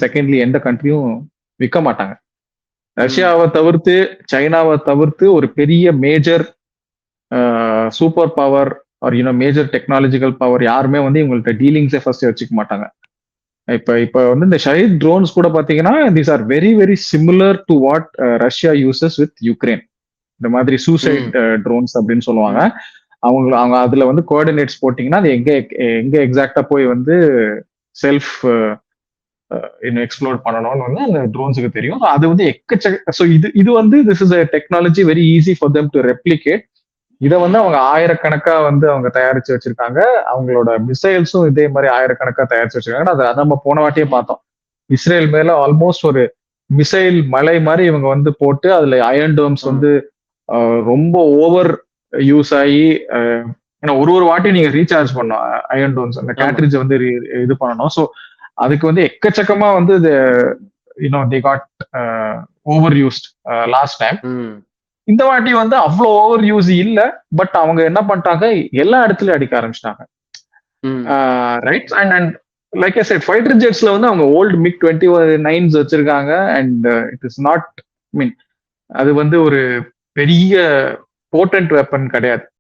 Secondly எந்த கண்ட்ரியும் விற்க மாட்டாங்க. ம். ரஷ்யாவை தவிர்த்து சைனாவை தவிர்த்து ஒரு பெரிய major super power R major technological power யாருமே வந்து இவங்கள்ட்ட டீலிங்ஸே ஃபர்ஸ்ட் வச்சுக்க மாட்டாங்க. இப்ப வந்து இந்த ஷஹீத் ட்ரோன்ஸ் கூட பாத்தீங்கன்னா these are very very similar to what Russia uses with Ukraine. இந்த மாதிரி சூசைட் ட்ரோன்ஸ் அப்படின்னு சொல்லுவாங்க. அவங்க அதுல வந்து கோஆர்டினேட்ஸ் போட்டீங்கன்னா அது எங்க எங்க எக்ஸாக்டா போய் வந்து செல்ஃப் எக்ஸ்ப்ளோர் பண்ணணும்னு வந்து அந்த ட்ரோன்ஸுக்கு தெரியும். அது வந்து எக்கச்சக்க. ஸோ இது வந்து this is a technology very easy for them to replicate. இதை வந்து அவங்க ஆயிரக்கணக்கா வந்து அவங்க தயாரிச்சு வச்சிருக்காங்க. அவங்களோட மிசைல்ஸும் இதே மாதிரி ஆயிரக்கணக்கா தயாரிச்சு வச்சிருக்காங்க. அதை நம்ம போன வாட்டியே பார்த்தோம். இஸ்ரேல் மேல ஆல்மோஸ்ட் ஒரு மிசைல் மலை மாதிரி இவங்க வந்து போட்டு அதுல அயர்ன் டோம்ஸ் வந்து ரொம்ப ஓவர் யூஸ் ஆகி ஒரு வாட்டி நீங்க ரீசார்ஜ் பண்ணோம் அயர்ன் டோம்ஸ் அந்த கேட்ரிட்ஜ் வந்து இது பண்ணணும். ஸோ அதுக்கு வந்து எக்கச்சக்கமா வந்து they got over used last time. இந்த வாட்டி வந்து அவ்வளோ ஓவர் யூஸ் இல்ல. பட் அவங்க என்ன பண்ணிட்டாங்க, எல்லா இடத்துலயும் அடிக்க ஆரம்பிச்சிட்டாங்க. Right. And like I said fighter ஜெட்ஸ்ல வந்து அவங்க ஓல்டு MiG-29s வச்சிருக்காங்க. And it is not mean அது வந்து ஒரு பெரிய போர்டன்ட் வெப்பன் கிடையாது.